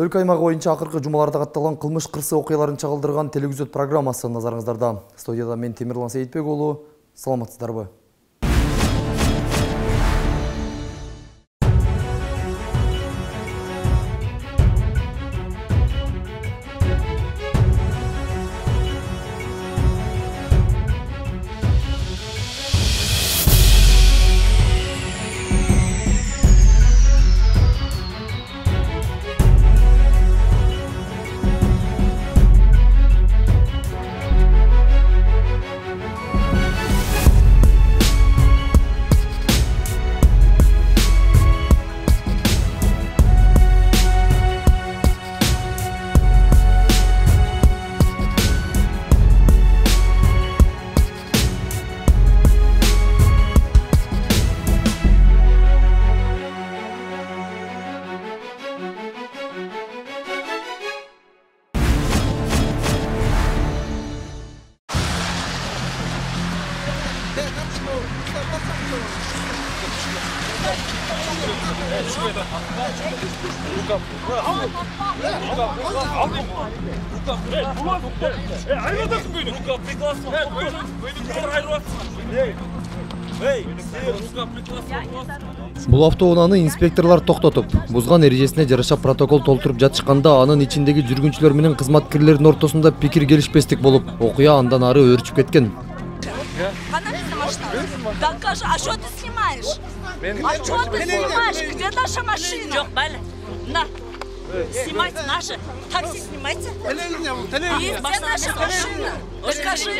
Өлкө аймагы боюнча акыркы жумаларда катталган кылмыш кырсы окуяларын чагылдырган телевизиот программасы назарыңыздарда. Студияда мен Темирлан Сейитбек уулу. Саламатсыздарбы? Бул автоунааны инспекторлар токтотуп, бузган эрежесине жараша протокол толтуруп жатышканда анын ичиндеги жүргүнчүлөр менен кызматкерлердин ортосунда пикир келишпестик болуп, окуя андан ары өрчүп кеткен. Докажи, а что ты снимаешь? А что ты снимаешь? Где наша машина? На, снимайте наши. Такси снимайте. Где наша машина? Скажи,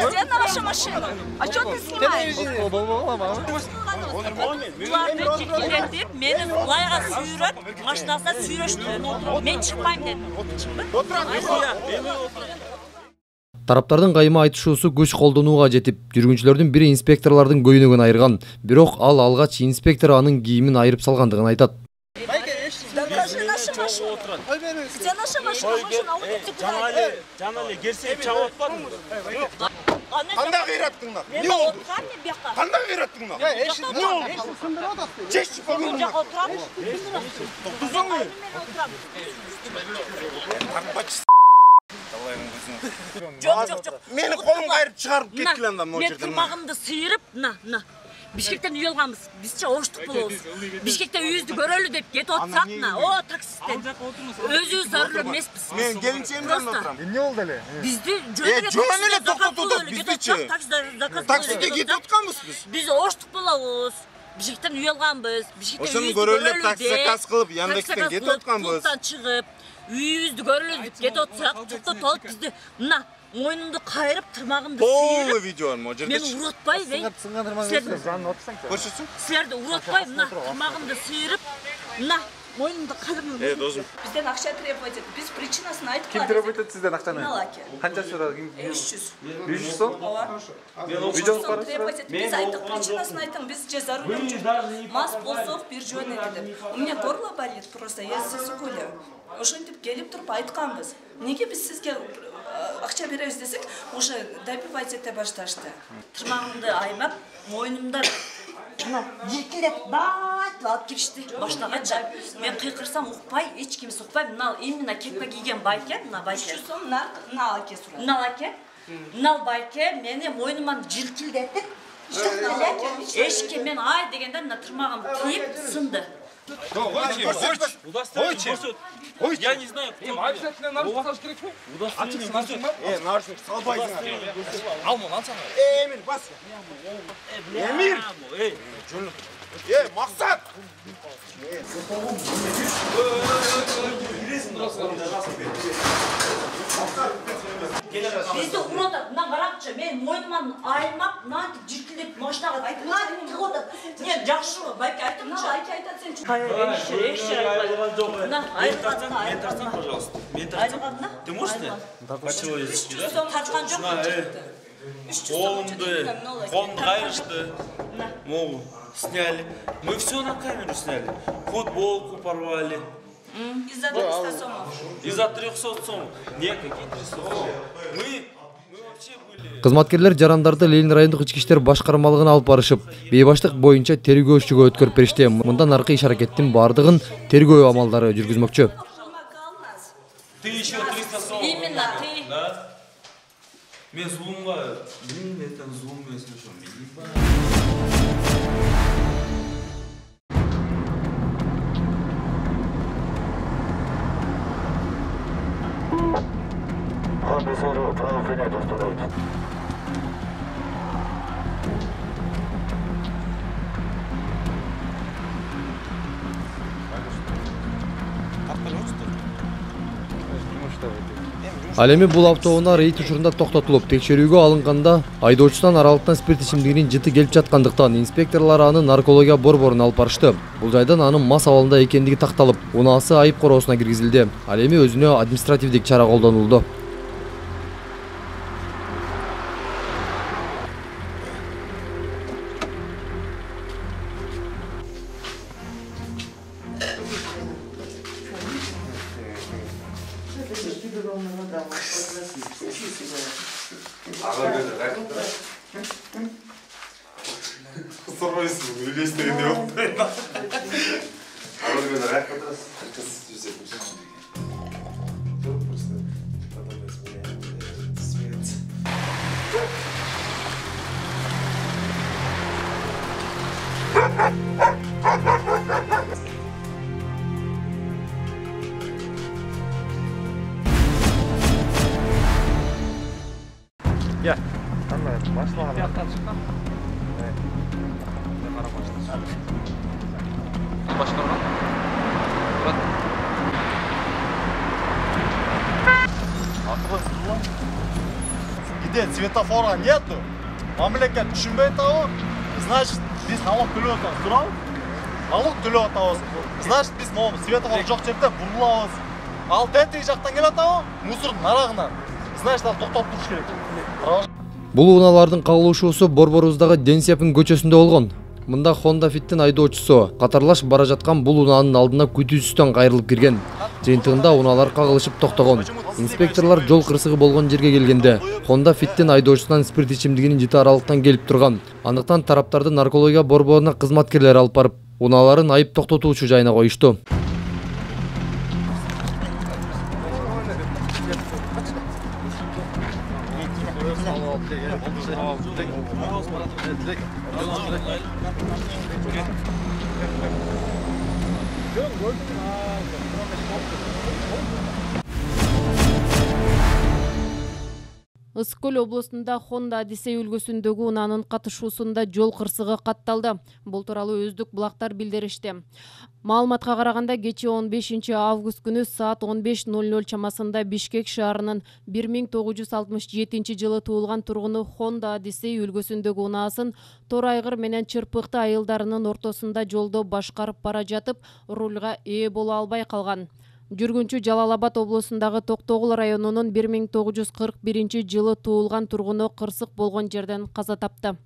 где наша машина? А что ты снимаешь? Бұларды кекелетіп, мені лайға сүйріп, машинасына сүйрештіріп, мен шықпаймын дедім. Тараптардын кайма айтышуусу күч колдонууга жетип, жүргүнчүлөрдүн бири инспекторлордун көйнөгүн айырган, бирок ал алгач инспектор анын кийимин айырып салгандыгын айтат. Докажи нашу машину. Где наша машина? Жанали, керсеп чабып атпадың? Кандай кыйраттыңдар? Не болду? Кандай кыйраттыңдар? Не болду? Чечип койгоңдар. Жакка отурамын. Токтозоңбу? Жок. Мени колум кайрып чыгарып кеткиле анда могу Мен жерден. тырмагымды сыйрып, на. Бишкектен үй алганбыз. Бизче оштук болобуз. Бишкекте үйүздү көрөлү деп кетип отсак, о таксисттен. Өзүбүз зарыл эмеспиз. Мен келинчегимден отурам. Не болду эле? Бизди жөн эле токтотуп, биздичи. Таксиде кетип атканбыз биз. Биз оштук болобуз. Бишкектен үй алганбыз. Бишкекте Ошону үйүздү көрөлүп көрөлү такси заказ кылып, Яндекстен кетип атканбыз. Клубтан чыгып, үйүбүздү көрөлү деп кетип отсак, токтотуп бизди мына мойнумду кайрып, тырмагымды Полный сыйрып. видео могу жерде. Мен уротпай, силерди уротпай, мына тырмагымды сыйрып, мына мойнумду кайрып. Досум. Бизден акча требовать этип, биз причинасын айтып Ким требует этет сизден акчаны? Налаке. Канча сурады? 300. 300 сом? Видео карап. Биз айттык, причинасын айтың, биз же за рулем жүрдүк. Мас болсок бир жөн эки деп. У меня горло болит просто, я сысыкөлөм. Ошентип келип туруп айтканбыз. Неге биз сизге акча беребиз десек, уже добивать ете башташты. Тырмагымды аймап, мойнумда мына желкелеп баатып алып келишти. Баштагача мен кыйкырсам укпай, эч ким укпай, мына именно кепка кийген байке, мына байке. 300 сом налаке сурады. Налаке. Нал байке мени мойнуман желкелдетип, эшикке мен ай дегенде мына тырмагым тиіп сынды. Я не знаю, кто Обязательно наручник салыш керек пе? Наручник салбайсың. Алмон, алсana. Эмир, бас. Эмир. Максат. Бизди уротат, мына каракчы, мен мойнуман аймап, мынантип жиркилдеп машинага мынантип тыгып атат. Не, жакшы, байке айтымчы. Байке айтат сен. Мына айырган. Мен тарсам, пожалуйста. Мен тарсам. Ты можешь снять? По-человечески, да? Тарткан жок. Қолымды қайырышты. Могу. Сняли. Мы все на камеру сняли. Футболку порвали. Из-за 300 сомов. Из-за 300 сомов. Нет, какие 300 сомов? Мы вообще были... Кызматкерлер жарандарды Ленин райондук ички иштер башкармалыгына алып барышып, бейбаштык боюнча тергөөчүгө өткөрүп беришти. Мындан аркы иш-аракеттин бардыгын тергөө амалдары жүргүзмөкчү. Ты еще 300 сом. Именно ты. Да? Мен зулумға, мен это зулум мен смешон. Ал эми бул автоунаа рейд учурунда токтотулуп, текшерүүгө алынганда айдоочусунан аралыктан спирт ичимдигинин жыты келип жаткандыктан инспекторлор аны наркология борборуна алып барышты. Бул жайдан анын мас абалында экендиги такталып, унаасы айып короосуна киргизилди. Ал эми өзүнө административдик чара колдонулду. Sormayısın, üniversitede yok. Gel. Anladım. Başlayalım. Yaktan çıkalım. Başkanım. Murat. Где светофора нету? Мамлекет түшүнбөй атабы? Значит, биз налог төлөп атабыз, туурабы? Налог төлөп атабыз. Значит, биз могу светофор жок жерде бурулабыз. Ал тетиги жактан келип атабы? Мусордун арагынан. Значит, ал токтоп туруш керек. Бул унаалардын кагылышуусу борборубуздагы Денсепин көчөсүндө болгон. Мында Honda Fit'тин айдоочусу катарлаш бара жаткан бул унаанын алдына күтүүсүздөн кайрылып кирген. Жыйынтыгында унаалар кагылышып токтогон. Инспекторлор жол кырсыгы болгон жерге келгенде Honda Fit'тин айдоочусунан спирт ичимдигинин жыты аралыктан келип турган. Андыктан тараптарды наркология борборуна кызматкерлер алып барып, унааларын айып токтотуучу жайына коюшту. Ысык Көл областында Honda Одиссей үлгүсүндөгү унаанын катышуусунда жол кырсыгы катталды. Бул тууралуу өздүк булактар билдиришти. Маалыматка караганда кечээ 15 август күнү саат 15:00 чамасында Бишкек шаарынын 1967 жылы туулган тургуну Honda Одиссей үлгүсүндөгү унаасын тор айгыр менен чырпыкты айылдарынын ортосунда жолдо башкарып бара жатып, рульга ээ боло албай калган. Жүргүнчү Жалал-Абад облусундагы Токтогул районунун 1941 жылы туулган тургуну кырсык болгон жерден каза тапты.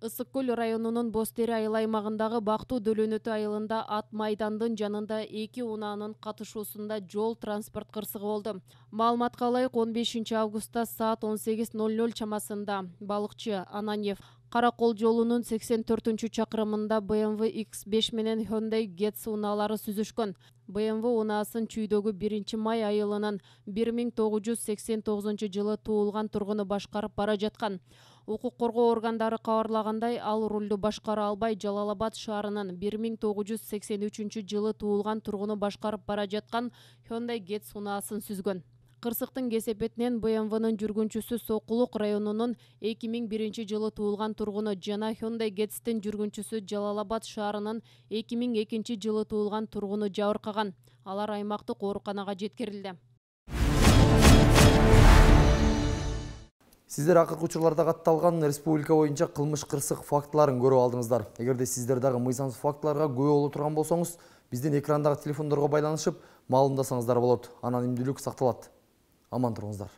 Ысык Көл районунун Бостери айыл аймагындагы Бактуу Дөлөнөтү айылында ат майдандын жанында эки унаанын катышуусунда жол транспорт кырсыгы болду. Маалыматка ылайык 15 августта саат 18:00 чамасында балыкчы Ананьев Каракол жолунун 84 чакырымында BMW X5 менен Hyundai Getz унаалары сүзүшкөн. BMW унаасын Чүйдөгү 1-май айылынын 1989 жылы туулган тургуну башкарып бара жаткан. Укук коргоо органдары кабарлагандай, ал рулду башкара албай Жалал-Абад шаарынын 1983 жылы туулган тургуну башкарып бара жаткан Hyundai Getz унаасын сүзгөн. Кырсыктын кесепетинен БМВнын жүргүнчүсү Сокулук районунун 2001 жылы туулган тургуну жана Hyundai Getz'тин жүргүнчүсү Жалал-Абад шаарынын 2002 жылы туулган тургуну жабыркаган. Алар аймактык ооруканага жеткирилди. Сиздер акыркы учурларда катталган республика боюнча кылмыш кырсык фактыларын көрүп алдыңыздар. Эгерде сиздер дагы мыйзамсыз фактыларга күбө боло турган болсоңуз, биздин экрандагы телефондорго байланышып, маалымдасаңыздар болот. Анонимдүүлүк сакталат. Аман туруңуздар.